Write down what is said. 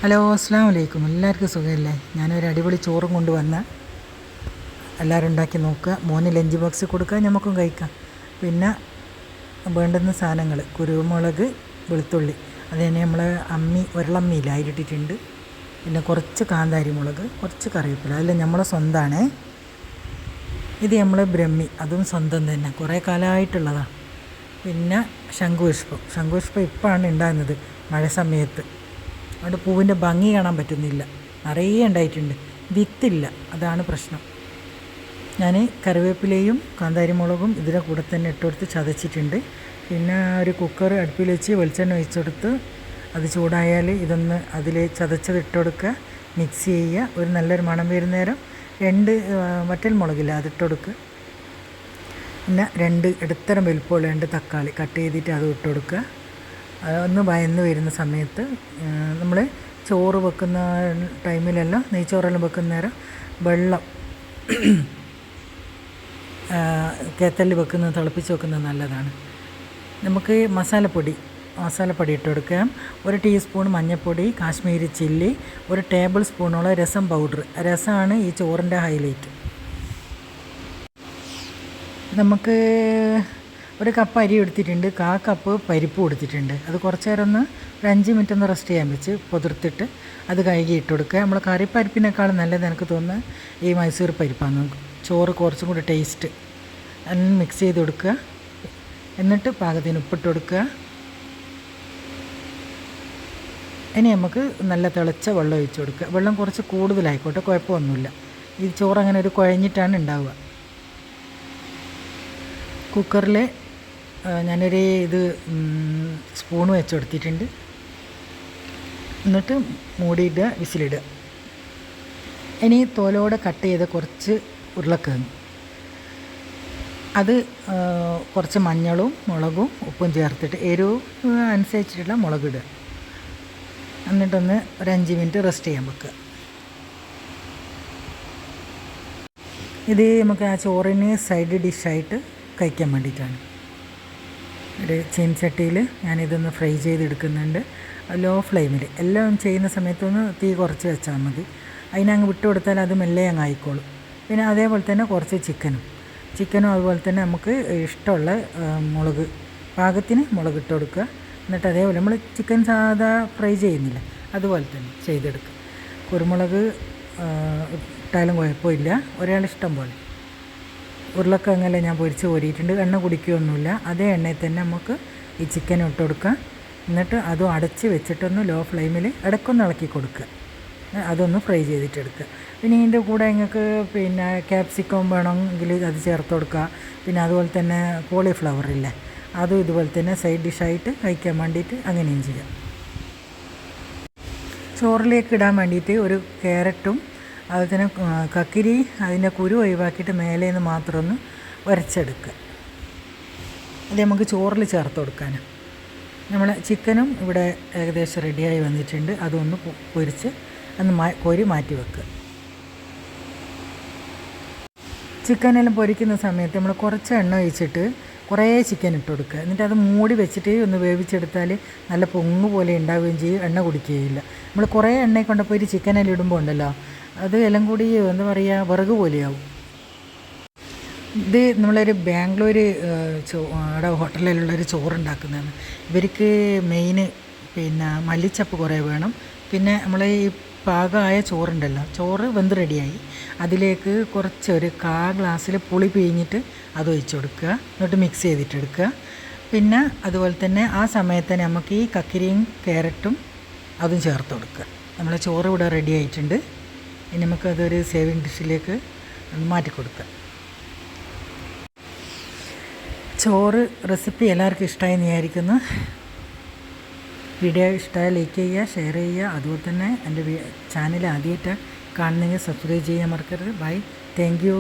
Hello അസ്സാം വലൈക്കും. എല്ലാവർക്കും സുഖമല്ലേ? ഞാനൊരു അടിപൊളി ചോറും കൊണ്ടുവന്ന് എല്ലാവരും ഉണ്ടാക്കി നോക്കുക. മോന് ലഞ്ച് ബോക്സ് കൊടുക്കുക, നമുക്കും കഴിക്കാം. പിന്നെ വേണ്ടുന്ന സാധനങ്ങൾ കുരുമുളക്, വെളുത്തുള്ളി, അത് തന്നെ നമ്മൾ ഉരുളമ്മിയിൽ അരിട്ടിട്ടുണ്ട്. പിന്നെ കുറച്ച് കാന്താരി മുളക്, കുറച്ച് കറിവേപ്പില, അതെല്ലാം നമ്മളെ സ്വന്തമാണ്. ഇത് നമ്മൾ ബ്രഹ്മി, അതും സ്വന്തം തന്നെ, കുറേ കാലമായിട്ടുള്ളതാണ്. പിന്നെ ശംഖുപുഷ്പം ഇപ്പോഴാണ് ഉണ്ടാകുന്നത്, മഴ സമയത്ത്. അതുകൊണ്ട് പൂവിൻ്റെ ഭംഗി കാണാൻ പറ്റുന്നില്ല, നിറയെ ഉണ്ടായിട്ടുണ്ട്, വിത്തില്ല, അതാണ് പ്രശ്നം. ഞാൻ കറിവേപ്പിലയും കാന്താരിമുളകും ഇതിൻ്റെ കൂടെ തന്നെ ഇട്ടുകൊടുത്ത് ചതച്ചിട്ടുണ്ട്. പിന്നെ ഒരു കുക്കർ അടുപ്പിൽ വെച്ച് വെളിച്ചെണ്ണ ഒഴിച്ചെടുത്ത് അത് ചൂടായാൽ ഇതൊന്ന് അതിൽ ചതച്ചത് ഇട്ട് കൊടുക്കുക, മിക്സ് ചെയ്യുക. ഒരു നല്ലൊരു മണം വരുന്ന നേരം 2 വറ്റൽ മുളകില്ല അതിട്ട് കൊടുക്കുക. പിന്നെ 2 ഇടത്തരം വലുപ്പമുള്ള 2 തക്കാളി കട്ട് ചെയ്തിട്ട് അത് ഇട്ട് കൊടുക്കുക. ഒന്ന് വയന്ന് വരുന്ന സമയത്ത് നമ്മൾ ചോറ് വെക്കുന്ന ടൈമിലെല്ലാം, നെയ്ച്ചോറെല്ലാം വെക്കുന്ന നേരം വെള്ളം കേത്തലിൽ വെക്കുന്നത്, തിളപ്പിച്ച് വെക്കുന്നത് നല്ലതാണ്. നമുക്ക് മസാലപ്പൊടി ഇട്ട് കൊടുക്കാം. 1 ടീസ്പൂൺ മഞ്ഞൾപ്പൊടി, കാശ്മീരി ചില്ലി, 1 ടേബിൾ സ്പൂണോളം രസം പൗഡർ. രസമാണ് ഈ ചോറിൻ്റെ ഹൈലൈറ്റ്. നമുക്ക് 1 കപ്പ് അരി എടുത്തിട്ടുണ്ട്, 1/4 കപ്പ് പരിപ്പ് കൊടുത്തിട്ടുണ്ട്. അത് കുറച്ച് നേരം ഒരു 5 മിനിറ്റ് ഒന്ന് റെസ്റ്റ് ചെയ്യാൻ വെച്ച് പൊതിർത്തിട്ട് അത് കഴുകി ഇട്ട് കൊടുക്കുക. നമ്മൾ കറിപ്പരിപ്പിനേക്കാളും നല്ലത് എനിക്ക് തോന്നുന്നത് ഈ മൈസൂർ പരിപ്പാണ്. ചോറ് കുറച്ചും കൂടി ടേസ്റ്റ്. അതിന് മിക്സ് ചെയ്ത് കൊടുക്കുക. എന്നിട്ട് പാകത്തിന് ഉപ്പിട്ട് കൊടുക്കുക. ഇനി നമുക്ക് നല്ല തിളച്ച വെള്ളം ഒഴിച്ച് കൊടുക്കുക. വെള്ളം കുറച്ച് കൂടുതലായിക്കോട്ടെ, കുഴപ്പമൊന്നുമില്ല. ഈ ചോറ് അങ്ങനെ ഒരു കുഴഞ്ഞിട്ടാണ് ഉണ്ടാവുക. കുക്കറിൽ ഞാനൊരു സ്പൂൺ വെച്ച് കൊടുത്തിട്ടുണ്ട്. എന്നിട്ട് മൂടിയിടുക, വിസിലിടുക. ഇനി തോലോടെ കട്ട് ചെയ്ത് കുറച്ച് ഉരുളക്കിഴങ്ങ്, അത് കുറച്ച് മഞ്ഞളും മുളകും ഉപ്പും ചേർത്തിട്ട് എരിവ് അനുസരിച്ചിട്ടുള്ള മുളകിടുക. എന്നിട്ടൊന്ന് 5 മിനിറ്റ് റെസ്റ്റ് ചെയ്യാൻ വെക്കുക. ഇത് നമുക്ക് ആ ചോറിന് സൈഡ് ഡിഷായിട്ട് കഴിക്കാൻ വേണ്ടിയിട്ടാണ്. ഒരു ചീനച്ചട്ടിയിൽ ഞാനിതൊന്ന് ഫ്രൈ ചെയ്തെടുക്കുന്നുണ്ട്, ലോ ഫ്ലെയിമിൽ. എല്ലാം ചെയ്യുന്ന സമയത്തൊന്ന് തീ കുറച്ച് വെച്ചാൽ മതി. അതിനങ്ങ് വിട്ട് കൊടുത്താൽ അത് മെല്ലെ അങ്ങ് ആയിക്കോളും. പിന്നെ അതേപോലെ തന്നെ കുറച്ച് ചിക്കനും അതുപോലെ തന്നെ നമുക്ക് ഇഷ്ടമുള്ള മുളക്, പാകത്തിന് മുളക് ഇട്ട് കൊടുക്കുക. എന്നിട്ട് അതേപോലെ നമ്മൾ ചിക്കൻ സാധാ ഫ്രൈ ചെയ്യുന്നില്ല, അതുപോലെ തന്നെ ചെയ്തെടുക്കുക. കുരുമുളക് ഇട്ടാലും കുഴപ്പമില്ല, ഒരാളിഷ്ടം പോലെ. ഉരുളക്കിഴങ്ങെല്ലാം ഞാൻ പൊരിച്ച് കോരിയിട്ടുണ്ട്, എണ്ണ കുടിക്കുകയൊന്നുമില്ല. അതേ എണ്ണയിൽ തന്നെ നമുക്ക് ഈ ചിക്കൻ ഇട്ട് കൊടുക്കുക. എന്നിട്ട് അതും അടച്ച് വെച്ചിട്ടൊന്ന് ലോ ഫ്ലെയിമിൽ ഇടയ്ക്കൊന്ന് ഇളക്കി കൊടുക്കുക. അതൊന്ന് ഫ്രൈ ചെയ്തിട്ടെടുക്കുക. പിന്നെ ഇതിൻ്റെ കൂടെ നിങ്ങൾക്ക് പിന്നെ ക്യാപ്സിക്കം വേണമെങ്കിൽ അത് ചേർത്ത് കൊടുക്കുക. പിന്നെ അതുപോലെ തന്നെ കോളിഫ്ലവർ ഇല്ലേ, അതും ഇതുപോലെ തന്നെ സൈഡ് ഡിഷായിട്ട് കഴിക്കാൻ വേണ്ടിയിട്ട് അങ്ങനെയും ചെയ്യാം. ചോറിലേക്ക് ഇടാൻ വേണ്ടിയിട്ട് ഒരു ക്യാരറ്റും അതുപോലെ തന്നെ കക്കിരി അതിൻ്റെ കുരു ഒഴിവാക്കിയിട്ട് മേലെ നിന്ന് മാത്രം ഒന്ന് ഉരച്ചെടുക്കുക. അത് നമുക്ക് ചോറിൽ ചേർത്ത് കൊടുക്കാനാണ്. നമ്മൾ ചിക്കനും ഇവിടെ ഏകദേശം റെഡിയായി വന്നിട്ടുണ്ട്. അതൊന്ന് പൊരിച്ച് കോരി മാറ്റി വെക്കുക. ചിക്കനെല്ലാം പൊരിക്കുന്ന സമയത്ത് നമ്മൾ കുറച്ച് എണ്ണ ഒഴിച്ചിട്ട് കുറേ ചിക്കൻ ഇട്ട് കൊടുക്കുക. എന്നിട്ട് അത് മൂടി വെച്ചിട്ട് ഒന്ന് വേവിച്ചെടുത്താൽ നല്ല പൊങ്ങ് പോലെ ഉണ്ടാവുകയും ചെയ്യും, എണ്ണ കുടിക്കുകയില്ല. നമ്മൾ കുറേ എണ്ണ കൊണ്ടപ്പോൾ ഒരു ചിക്കനെല്ലാം ഇടുമ്പോൾ ഉണ്ടല്ലോ, അത് എല്ലാം കൂടി എന്താ പറയുക, വിറക് പോലെയാവും. ഇത് നമ്മളൊരു ബാംഗ്ലൂർ അവിടെ ഹോട്ടലിലുള്ളൊരു ചോറുണ്ടാക്കുന്നതാണ്. ഇവർക്ക് മെയിൻ പിന്നെ മല്ലിച്ചപ്പ് കുറേ വേണം. പിന്നെ നമ്മൾ ഈ പാകമായ ചോറുണ്ടല്ലോ, ചോറ് വെന്ത് റെഡിയായി, അതിലേക്ക് കുറച്ച് ഒരു 1/4 ഗ്ലാസ്സിൽ പുളി പിഴിഞ്ഞിട്ട് അത് ഒഴിച്ച് കൊടുക്കുക. എന്നിട്ട് മിക്സ് ചെയ്തിട്ടെടുക്കുക. പിന്നെ അതുപോലെ തന്നെ ആ സമയത്ത് തന്നെ നമുക്ക് ഈ കക്കിരിയും ക്യാരറ്റും അതും ചേർത്ത് കൊടുക്കുക. നമ്മളെ ചോറ് ഇവിടെ റെഡി ആയിട്ടുണ്ട്. ഇനി നമുക്കതൊരു സേവിങ് ഡിഷിലേക്ക് മാറ്റി കൊടുക്കാം. ചോറ് റെസിപ്പി എല്ലാവർക്കും ഇഷ്ടമായി വിചാരിക്കുന്നു. വീഡിയോ ഇഷ്ടമായി ലൈക്ക് ചെയ്യുക, ഷെയർ ചെയ്യുക. അതുപോലെ തന്നെ എൻ്റെ ചാനൽ ആദ്യമായിട്ട് കാണുന്നെങ്കിൽ സബ്സ്ക്രൈബ് ചെയ്യാൻ മറക്കരുത്. Bye, thank U.